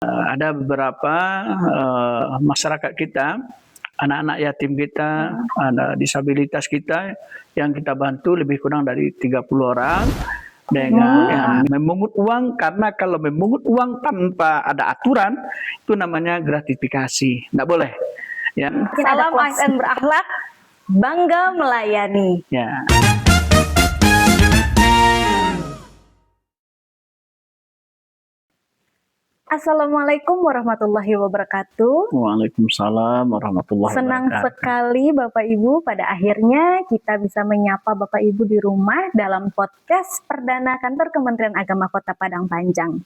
Ada beberapa masyarakat kita, anak-anak yatim kita, anak disabilitas kita yang kita bantu lebih kurang dari 30 orang dengan memungut uang, karena kalau memungut uang tanpa ada aturan itu namanya gratifikasi, tidak boleh. Ya. Salam ASN berakhlak, bangga melayani. Ya. Assalamualaikum warahmatullahi wabarakatuh. Waalaikumsalam warahmatullahi Senang wabarakatuh. sekali Bapak Ibu, pada akhirnya kita bisa menyapa Bapak Ibu di rumah dalam podcast perdana kantor Kementerian Agama Kota Padang Panjang.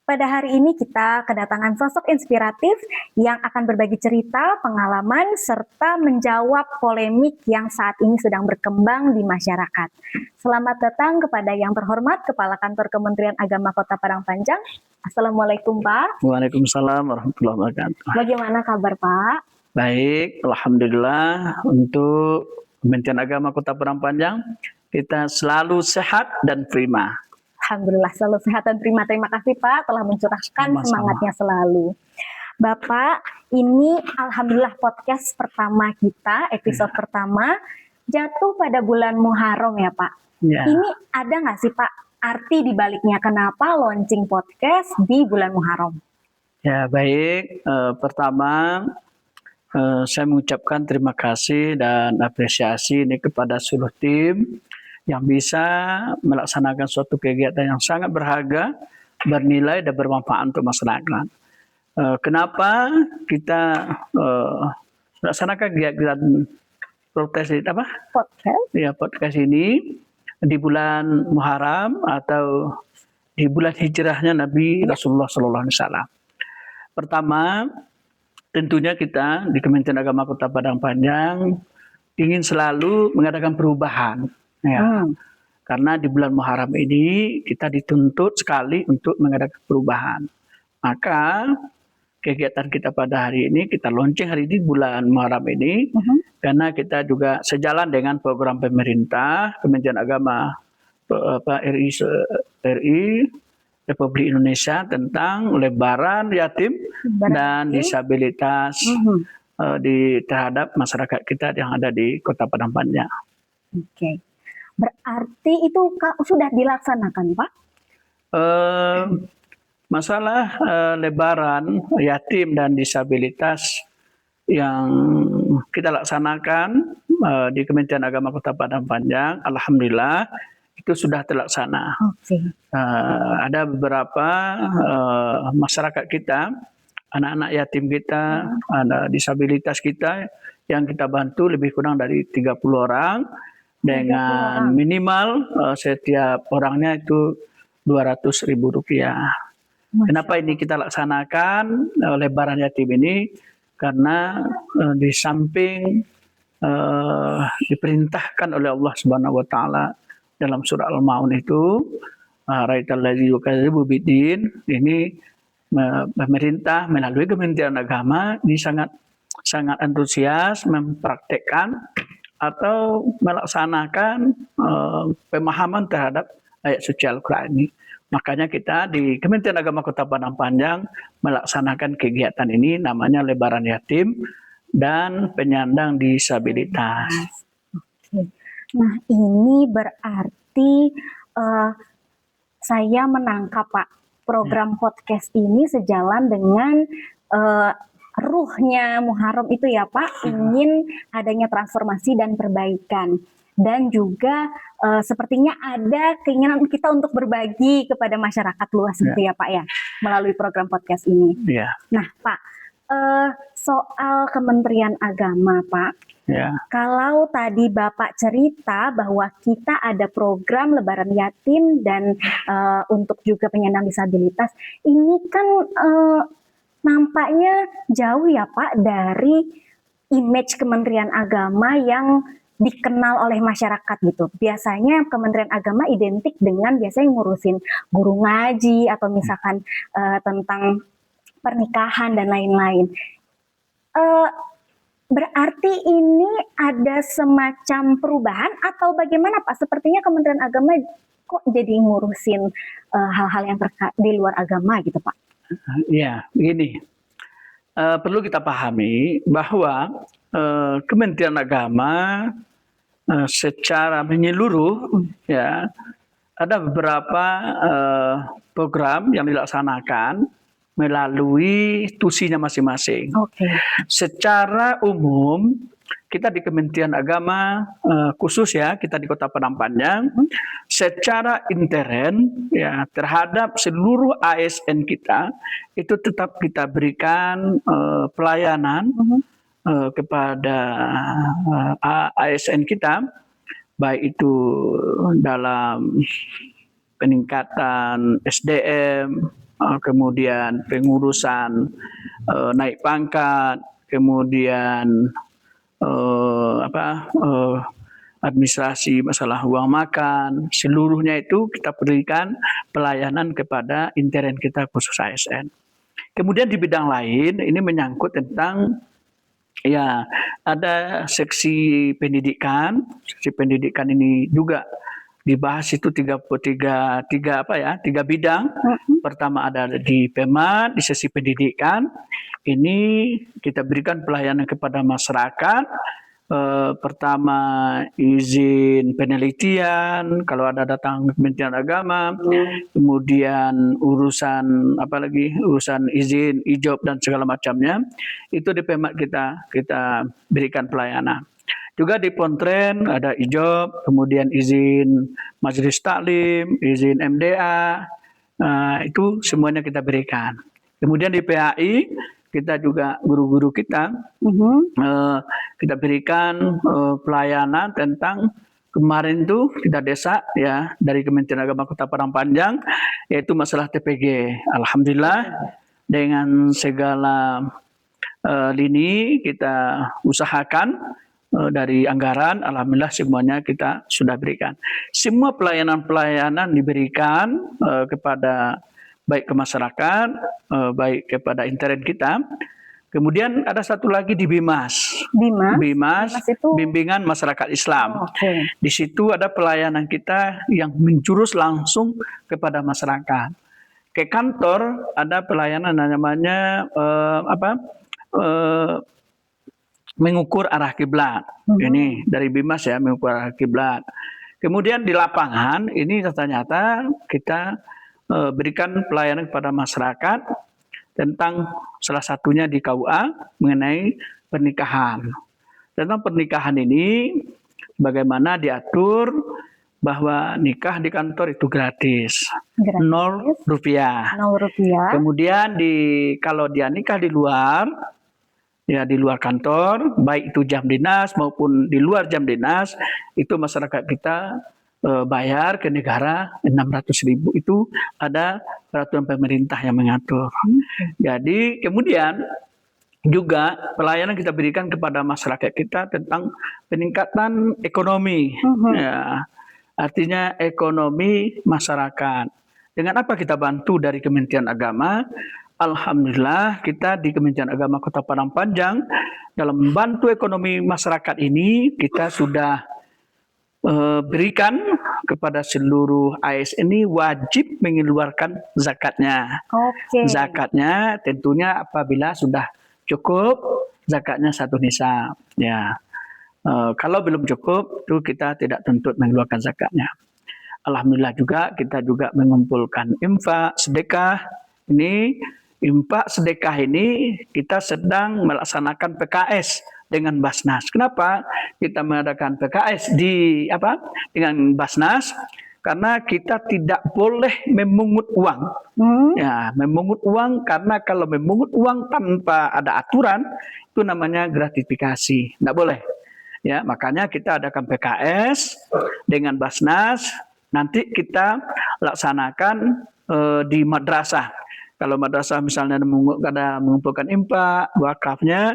Pada hari ini kita kedatangan sosok inspiratif yang akan berbagi cerita, pengalaman, serta menjawab polemik yang saat ini sedang berkembang di masyarakat. Selamat datang kepada yang terhormat Kepala Kantor Kementerian Agama Kota Padang Panjang. Assalamualaikum Pak. Waalaikumsalam warahmatullahi wabarakatuh. Bagaimana kabar Pak? Baik, alhamdulillah. Untuk Kementerian Agama Kota Padang Panjang, kita selalu sehat dan prima. Alhamdulillah selalu sehat dan prima. Terima kasih Pak telah mencurahkan semangatnya selalu. Bapak, ini alhamdulillah podcast pertama kita, episode pertama jatuh pada bulan Muharram ya Pak. Ya. Ini ada nggak sih Pak arti di baliknya kenapa launching podcast di bulan Muharram? Ya baik, pertama saya mengucapkan terima kasih dan apresiasi ini kepada seluruh tim yang bisa melaksanakan suatu kegiatan yang sangat berharga, bernilai dan bermanfaat untuk masyarakat. Kenapa kita melaksanakan kegiatan podcast podcast ini di bulan Muharram atau di bulan hijrahnya Nabi Rasulullah SAW. Pertama, tentunya kita di Kementerian Agama Kota Padang Panjang ingin selalu mengadakan perubahan. Ya. Karena di bulan Muharram ini kita dituntut sekali untuk mengadakan perubahan. Maka kegiatan kita pada hari ini, kita launching hari ini bulan Muharram ini, karena kita juga sejalan dengan program pemerintah, Kementerian Agama RI Republik Indonesia tentang lebaran yatim dan disabilitas terhadap masyarakat kita yang ada di Kota Padang Panjang. Oke. Berarti itu sudah dilaksanakan, Pak? Masalah lebaran yatim dan disabilitas yang kita laksanakan di Kementerian Agama Kota Padang Panjang, alhamdulillah itu sudah terlaksana. Okay. Ada beberapa masyarakat kita, anak-anak yatim kita, anak disabilitas kita yang kita bantu lebih kurang dari 30 orang. Dengan minimal setiap orangnya itu Rp200.000. Kenapa ini kita laksanakan lebaran yatim ini? Karena di samping diperintahkan oleh Allah Subhanahu Wa Taala dalam surah Al-Maun itu, Raital-ladzi yukadzibu biddin, ini pemerintah melalui Kementerian Agama ini sangat antusias mempraktekkan atau melaksanakan pemahaman terhadap ayat suci Al-Quran ini. Makanya kita di Kementerian Agama Kota Padang Panjang melaksanakan kegiatan ini namanya Lebaran Yatim dan Penyandang Disabilitas. Oke. Nah ini berarti saya menangkap Pak, program podcast ini sejalan dengan ruhnya Muharram itu ya Pak, ingin adanya transformasi dan perbaikan. Dan juga sepertinya ada keinginan kita untuk berbagi kepada masyarakat luas gitu ya Pak ya, melalui program podcast ini. Nah Pak, soal Kementerian Agama Pak, kalau tadi Bapak cerita bahwa kita ada program Lebaran Yatim dan untuk juga penyandang disabilitas, ini kan nampaknya jauh ya Pak dari image Kementerian Agama yang dikenal oleh masyarakat gitu. Biasanya Kementerian Agama identik dengan biasanya ngurusin guru ngaji atau misalkan tentang pernikahan dan lain-lain. Berarti ini ada semacam perubahan atau bagaimana Pak? Sepertinya Kementerian Agama kok jadi ngurusin hal-hal yang terkait di luar agama gitu Pak? Ya, begini. Perlu kita pahami bahwa Kementerian Agama secara menyeluruh ya ada beberapa program yang dilaksanakan melalui tusinya masing-masing. Oke. Secara umum kita di Kementerian Agama khusus ya kita di Kota Padang Panjang secara intern ya terhadap seluruh ASN kita itu tetap kita berikan pelayanan kepada ASN kita baik itu dalam peningkatan SDM, kemudian pengurusan naik pangkat, kemudian administrasi masalah uang makan, seluruhnya itu kita berikan pelayanan kepada intern kita khusus ASN. Kemudian di bidang lain ini menyangkut tentang ya ada seksi pendidikan. Seksi pendidikan ini juga dibahas itu tiga bidang. Pertama ada di PEMAT, di sesi pendidikan. Ini kita berikan pelayanan kepada masyarakat. Pertama izin penelitian kalau ada datang Kementerian Agama, kemudian urusan urusan izin ijob dan segala macamnya itu di PEMAT kita berikan pelayanan. Juga di Pontren ada ijob, kemudian izin majelis taklim, izin MDA, itu semuanya kita berikan. Kemudian di PAI kita juga guru-guru kita kita berikan pelayanan tentang kemarin tuh kita desa ya dari Kementerian Agama Kota Padang Panjang yaitu masalah TPG. Alhamdulillah dengan segala lini kita usahakan dari anggaran, alhamdulillah semuanya kita sudah berikan. Semua pelayanan-pelayanan diberikan kepada baik ke masyarakat, baik kepada intern kita. Kemudian ada satu lagi di BIMAS. BIMAS itu bimbingan masyarakat Islam. Okay. Di situ ada pelayanan kita yang menjurus langsung kepada masyarakat. Ke kantor ada pelayanan namanya mengukur arah kiblat. Ini dari BIMAS ya, mengukur arah kiblat. Kemudian di lapangan ini ternyata kita berikan pelayanan kepada masyarakat tentang salah satunya di KUA mengenai pernikahan. Tentang pernikahan ini bagaimana diatur bahwa nikah di kantor itu gratis. 0 rupiah. 0 rupiah. Kemudian kalau dia nikah di luar ya di luar kantor, baik itu jam dinas maupun di luar jam dinas, itu masyarakat kita bayar ke negara 600.000 itu ada peraturan pemerintah yang mengatur. Jadi kemudian juga pelayanan kita berikan kepada masyarakat kita tentang peningkatan ekonomi, ya, artinya ekonomi masyarakat. Dengan apa kita bantu dari Kementerian Agama? Alhamdulillah kita di Kementerian Agama Kota Padang Panjang dalam membantu ekonomi masyarakat ini kita sudah berikan kepada seluruh ASN ini wajib mengeluarkan zakatnya. Okay. Zakatnya tentunya apabila sudah cukup zakatnya 1 nisab. Ya, kalau belum cukup itu kita tidak tuntut mengeluarkan zakatnya. Alhamdulillah juga kita juga mengumpulkan infak sedekah ini. Infak sedekah ini kita sedang melaksanakan PKS dengan Basnas. Kenapa kita mengadakan PKS dengan Basnas? Karena kita tidak boleh memungut uang. Ya, memungut uang karena kalau memungut uang tanpa ada aturan itu namanya gratifikasi. Tidak boleh. Ya, makanya kita adakan PKS dengan Basnas. Nanti kita laksanakan di madrasah. Kalau madrasah misalnya ada mengumpulkan infak, wakafnya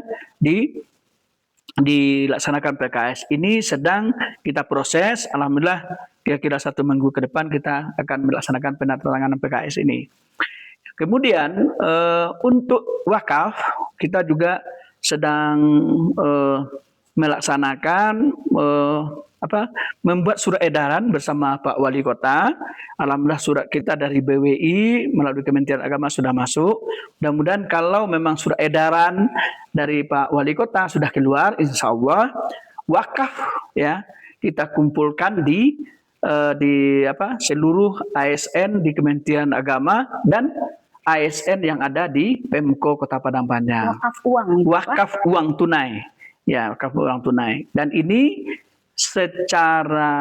dilaksanakan PKS. Ini sedang kita proses. Alhamdulillah kira-kira 1 minggu ke depan kita akan melaksanakan penandatanganan PKS ini. Kemudian untuk wakaf kita juga sedang melaksanakan membuat surat edaran bersama Pak Wali Kota. Alhamdulillah surat kita dari BWI melalui Kementerian Agama sudah masuk. Mudah-mudahan kalau memang surat edaran dari Pak Wali Kota sudah keluar, insya Allah wakaf ya kita kumpulkan di seluruh ASN di Kementerian Agama dan ASN yang ada di Pemko Kota Padang Panjang. Wakaf uang. Wakaf uang tunai. Ya, wakaf uang tunai. Dan ini secara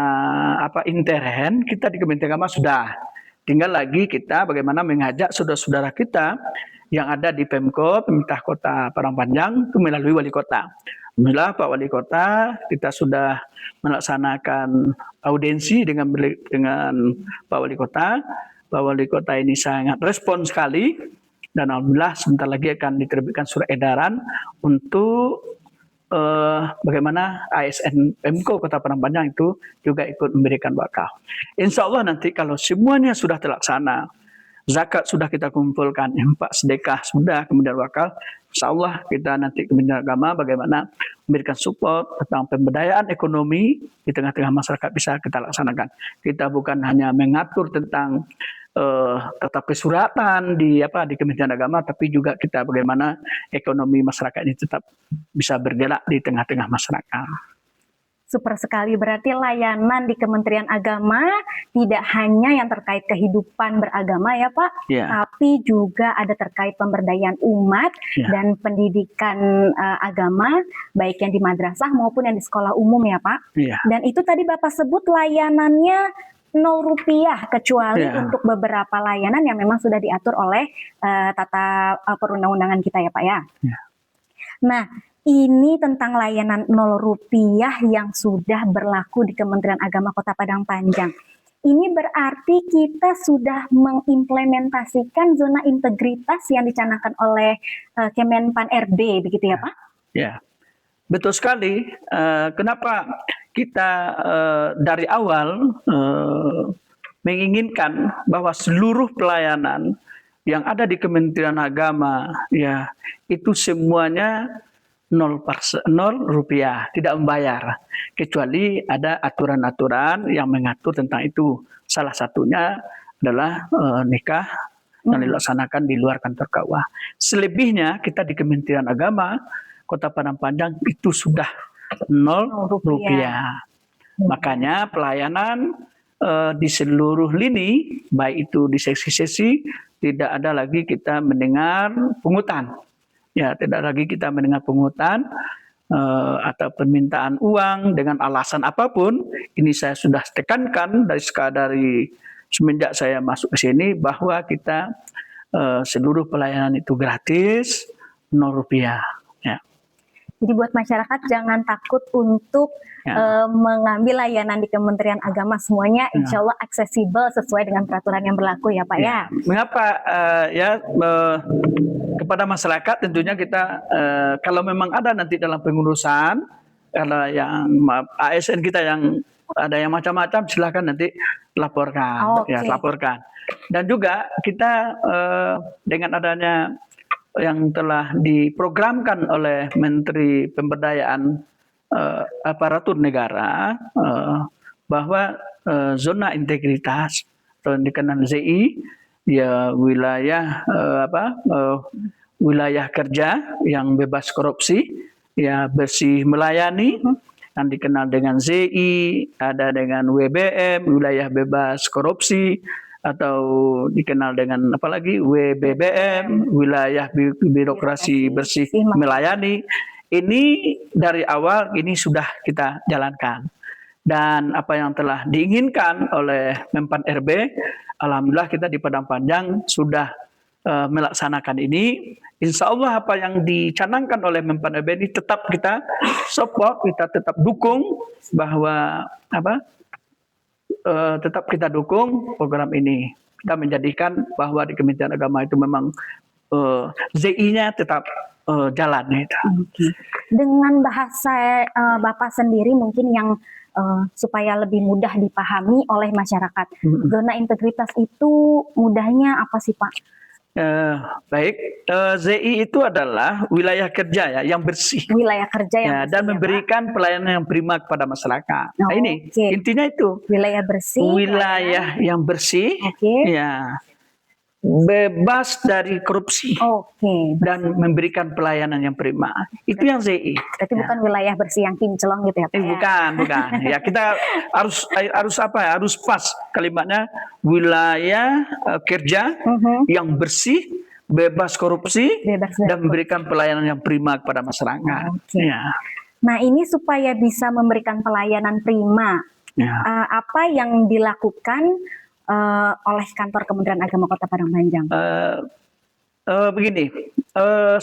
intern kita di Kementerian Agama sudah. Tinggal lagi kita bagaimana mengajak saudara-saudara kita yang ada di Pemko, Pemerintah Kota Padang Panjang itu melalui Wali Kota. Alhamdulillah Pak Wali Kota kita sudah melaksanakan audiensi dengan Pak Wali Kota. Pak Wali Kota ini sangat respon sekali dan alhamdulillah sebentar lagi akan diterbitkan surat edaran untuk bagaimana ASN Pemko Kota Padang Panjang itu juga ikut memberikan wakaf. Insya Allah nanti kalau semuanya sudah terlaksana, zakat sudah kita kumpulkan, infak sedekah sudah, kemudian wakaf, insya Allah kita nanti Kementerian Agama bagaimana memberikan support tentang pemberdayaan ekonomi di tengah-tengah masyarakat bisa kita laksanakan. Kita bukan hanya mengatur tentang tata kesuratan di Kementerian Agama, tapi juga kita bagaimana ekonomi masyarakat ini tetap bisa bergerak di tengah-tengah masyarakat. Super sekali, berarti layanan di Kementerian Agama tidak hanya yang terkait kehidupan beragama ya Pak, tapi juga ada terkait pemberdayaan umat dan pendidikan agama, baik yang di madrasah maupun yang di sekolah umum ya Pak. Dan itu tadi Bapak sebut layanannya Rp0 kecuali untuk beberapa layanan yang memang sudah diatur oleh tata perundang-undangan kita ya Pak ya. Nah, ini tentang layanan Rp0 yang sudah berlaku di Kementerian Agama Kota Padang Panjang. Ini berarti kita sudah mengimplementasikan zona integritas yang dicanangkan oleh Kemenpan RB, begitu ya Pak? Ya, betul sekali. Kenapa kita dari awal menginginkan bahwa seluruh pelayanan yang ada di Kementerian Agama ya itu semuanya Rp0, tidak membayar, kecuali ada aturan-aturan yang mengatur tentang itu. Salah satunya adalah nikah yang dilaksanakan di luar kantor KUA. Selebihnya kita di Kementerian Agama Kota Padang Panjang itu sudah Rp0. Makanya pelayanan di seluruh lini, baik itu di seksi-seksi, tidak ada lagi kita mendengar pungutan. Ya, tidak lagi kita mendengar pungutan atau permintaan uang dengan alasan apapun. Ini saya sudah tekankan dari semenjak saya masuk ke sini bahwa kita seluruh pelayanan itu gratis, Rp0. Ya. Jadi buat masyarakat jangan takut untuk mengambil layanan di Kementerian Agama, semuanya insya Allah aksesibel sesuai dengan peraturan yang berlaku ya Pak ya. Mengapa kepada masyarakat tentunya kita kalau memang ada nanti dalam pengurusan kalau yang ASN kita yang ada yang macam-macam silahkan nanti laporkan laporkan. Dan juga kita dengan adanya yang telah diprogramkan oleh Menteri Pemberdayaan Aparatur Negara bahwa zona integritas atau dikenal ZI ya wilayah wilayah kerja yang bebas korupsi, ya bersih melayani yang dikenal dengan ZI, ada dengan WBM wilayah bebas korupsi atau dikenal dengan apalagi WBBM wilayah birokrasi bersih melayani. Ini dari awal ini sudah kita jalankan. Dan apa yang telah diinginkan oleh Menpan RB, alhamdulillah kita di Padang Panjang sudah melaksanakan ini. Insya Allah apa yang dicanangkan oleh Menpan RB ini tetap kita support, kita tetap dukung bahwa tetap kita dukung program ini. Kita menjadikan bahwa di Kementerian Agama itu memang ZI-nya tetap jalan. Dengan bahasa Bapak sendiri mungkin yang supaya lebih mudah dipahami oleh masyarakat. Zona integritas itu mudahnya apa sih Pak? Baik, ZI itu adalah wilayah kerja ya yang bersih Wilayah kerja yang ya, bersih dan ya, Pak. memberikan pelayanan yang prima kepada masyarakat. Nah, ini Oke. intinya itu Wilayah bersih, wilayah yang bersih, Oke. ya bebas dari korupsi Oke. dan memberikan pelayanan yang prima. Itu yang ZI. Berarti bukan wilayah bersih yang kinclong gitu ya, Pak? Ya? Bukan. Ya kita harus apa ya? Harus pas kalimatnya wilayah kerja yang bersih, bebas korupsi, Bebas dari dan memberikan pelayanan yang prima kepada masyarakat. Oke. Ya. Nah, ini supaya bisa memberikan pelayanan prima, Ya. apa yang dilakukan oleh kantor Kementerian Agama Kota Padang Panjang? Begini,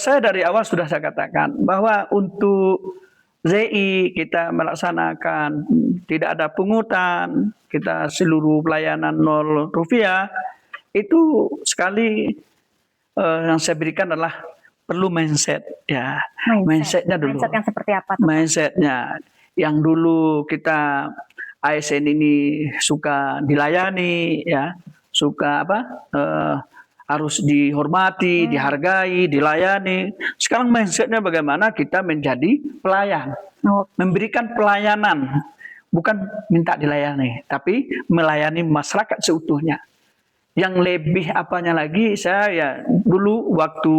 saya dari awal sudah saya katakan bahwa untuk ZI kita melaksanakan tidak ada pungutan, kita seluruh pelayanan 0 rupiah, itu sekali yang saya berikan adalah perlu mindset ya, mindsetnya dulu. Mindset yang seperti apa tuh? Mindsetnya yang dulu kita ASN ini suka dilayani ya, suka harus dihormati, dihargai, dilayani. Sekarang mindsetnya bagaimana kita menjadi pelayan, memberikan pelayanan, bukan minta dilayani, tapi melayani masyarakat seutuhnya. Yang lebih apanya lagi, saya ya dulu waktu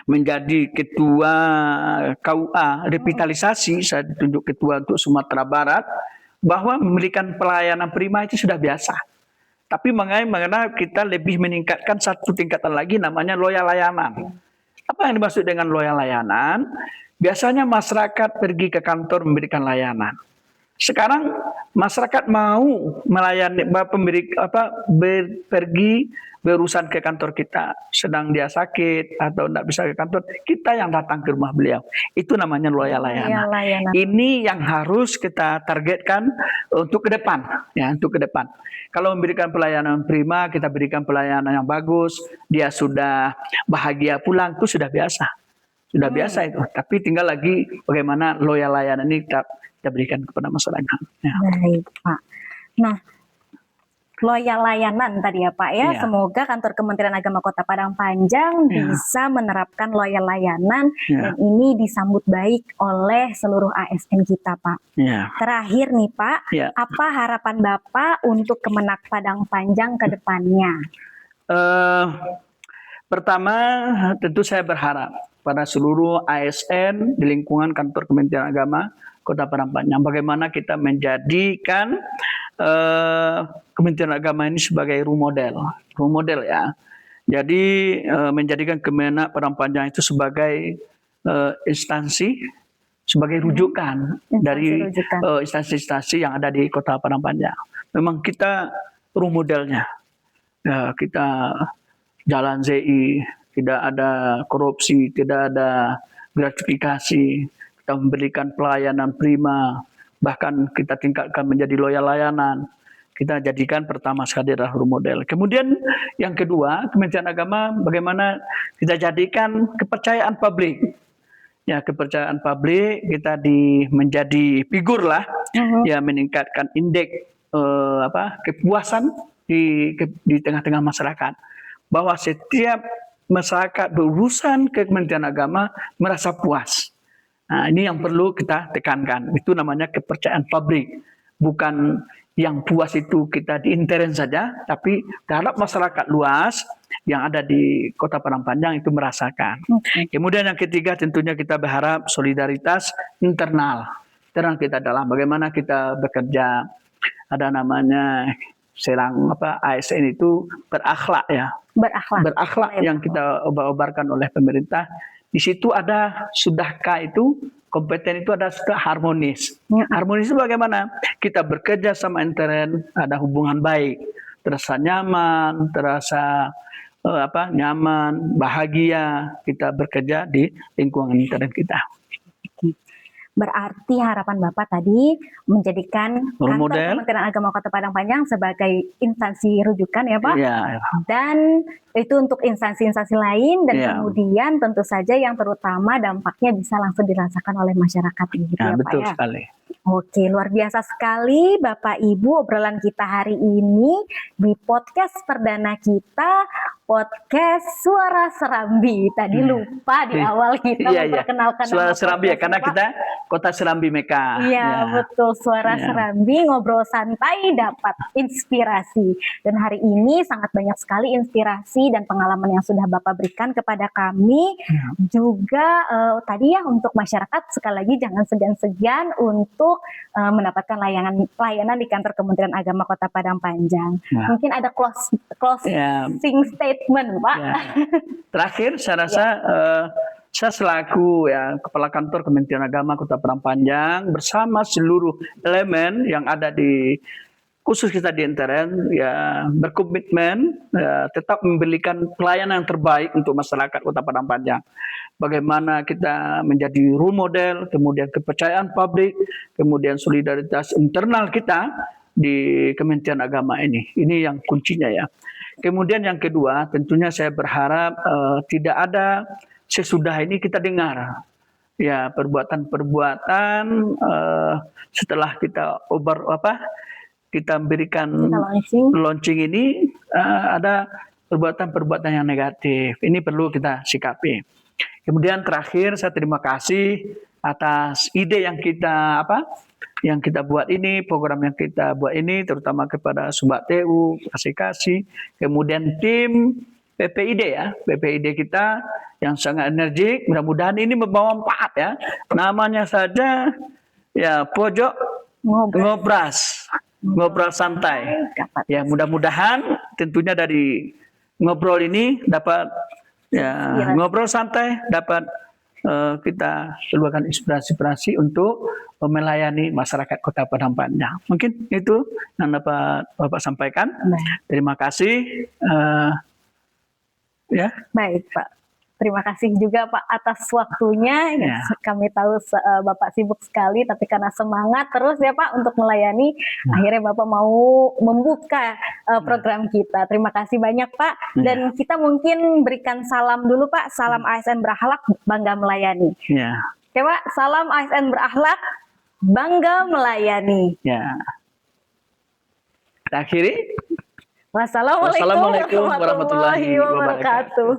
menjadi ketua KUA revitalisasi, saya ditunjuk ketua untuk Sumatera Barat, bahwa memberikan pelayanan prima itu sudah biasa. Tapi mengenai kita lebih meningkatkan satu tingkatan lagi namanya loyal layanan. Apa yang dimaksud dengan loyal layanan? Biasanya masyarakat pergi ke kantor memberikan layanan. Sekarang masyarakat mau melayani pergi berurusan ke kantor kita, sedang dia sakit atau tidak bisa ke kantor, kita yang datang ke rumah beliau. Itu namanya loyal layanan. Ini yang harus kita targetkan untuk ke depan, ya, untuk ke depan. Kalau memberikan pelayanan prima, kita berikan pelayanan yang bagus, dia sudah bahagia pulang, itu sudah biasa. Sudah biasa itu. Tapi tinggal lagi bagaimana loyal layanan ini kita berikan kepada masyarakat. Ya. Baik, Pak. Nah, loyal layanan tadi ya Pak ya. Semoga kantor Kementerian Agama Kota Padang Panjang bisa menerapkan loyal layanan dan ini disambut baik oleh seluruh ASN kita Pak. Terakhir nih Pak, apa harapan Bapak untuk Kemenak Padang Panjang ke depannya? Pertama, tentu saya berharap pada seluruh ASN di lingkungan kantor Kementerian Agama Kota Padang Panjang, bagaimana kita menjadikan Kementerian Agama ini sebagai role model ya. Jadi menjadikan Kemenak Padang Panjang itu sebagai instansi, sebagai rujukan dari instansi-instansi yang ada di Kota Padang Panjang. Memang kita role modelnya, ya, kita jalan ZI, tidak ada korupsi, tidak ada gratifikasi. Kita memberikan pelayanan prima, bahkan kita tingkatkan menjadi loyal layanan. Kita jadikan pertama sekali adalah role model. Kemudian yang kedua, Kementerian Agama bagaimana kita jadikan kepercayaan publik. Ya, kepercayaan publik kita menjadi figur lah, ya meningkatkan indeks kepuasan di tengah-tengah masyarakat. Bahwa setiap masyarakat berurusan ke Kementerian Agama merasa puas. Nah, ini yang perlu kita tekankan. Itu namanya kepercayaan publik. Bukan yang puas itu kita di intern saja, tapi terhadap masyarakat luas yang ada di Kota Padang Panjang itu merasakan. Kemudian yang ketiga tentunya kita berharap solidaritas internal. Internal kita adalah bagaimana kita bekerja. Ada namanya ASN itu berakhlak ya. Berakhlak yang kita obar-obarkan oleh pemerintah. Di situ ada sudahkah itu kompeten itu ada sudah harmonis. Harmonis itu bagaimana? Kita bekerja sama intern, ada hubungan baik, terasa nyaman, bahagia kita bekerja di lingkungan intern kita. Berarti harapan Bapak tadi menjadikan Role kantor model. Kementerian Agama Kota Padang Panjang sebagai instansi rujukan ya Pak. Ya, Dan itu untuk instansi-instansi lain dan Ya. kemudian tentu saja yang terutama dampaknya bisa langsung dirasakan oleh masyarakat gitu ya Pak betul ya. sekali. Oke, luar biasa sekali Bapak Ibu obrolan kita hari ini di podcast perdana kita, podcast Suara Serambi. Tadi lupa di awal kita memperkenalkan Suara nama Serambi ya, podcast, karena Pak. kita Kota Serambi Meka. Iya, betul. Suara Ya. Serambi, ngobrol santai, dapat inspirasi. Dan hari ini sangat banyak sekali inspirasi dan pengalaman yang sudah Bapak berikan kepada kami. Juga tadi ya untuk masyarakat, sekali lagi jangan segan-segan untuk mendapatkan layanan di kantor Kementerian Agama Kota Padang Panjang. Ya. Mungkin ada closing statement, Pak. Ya. Terakhir, saya rasa saya selaku Kepala Kantor Kementerian Agama Kota Padang Panjang bersama seluruh elemen yang ada di khusus kita di intern berkomitmen tetap memberikan pelayanan yang terbaik untuk masyarakat Kota Padang Panjang. Bagaimana kita menjadi role model, kemudian kepercayaan publik, kemudian solidaritas internal kita di Kementerian Agama ini. Ini yang kuncinya ya. Kemudian yang kedua, tentunya saya berharap tidak ada sesudah ini kita dengar ya perbuatan-perbuatan setelah kita kita berikan launching ini ada perbuatan-perbuatan yang negatif. Ini perlu kita sikapi. Kemudian terakhir saya terima kasih atas ide yang kita buat ini, program yang kita buat ini, terutama kepada Sobat TU, kasih, kemudian tim PPID kita yang sangat energik. Mudah-mudahan ini membawa manfaat ya. Namanya saja ya pojok ngobrol santai. Ya mudah-mudahan tentunya dari ngobrol ini dapat ngobrol santai dapat kita keluarkan inspirasi untuk melayani masyarakat Kota Padang Panjang. Mungkin itu yang dapat Bapak sampaikan. Terima kasih. Baik Pak. Terima kasih juga Pak atas waktunya. Kami tahu Bapak sibuk sekali, tapi karena semangat terus ya Pak untuk melayani, akhirnya Bapak mau membuka program kita. Terima kasih banyak Pak. Dan kita mungkin berikan salam dulu Pak, salam ASN berakhlak, bangga melayani. Oke Pak, salam ASN berakhlak, bangga melayani. Akhiri. Wassalamualaikum warahmatullahi wabarakatuh.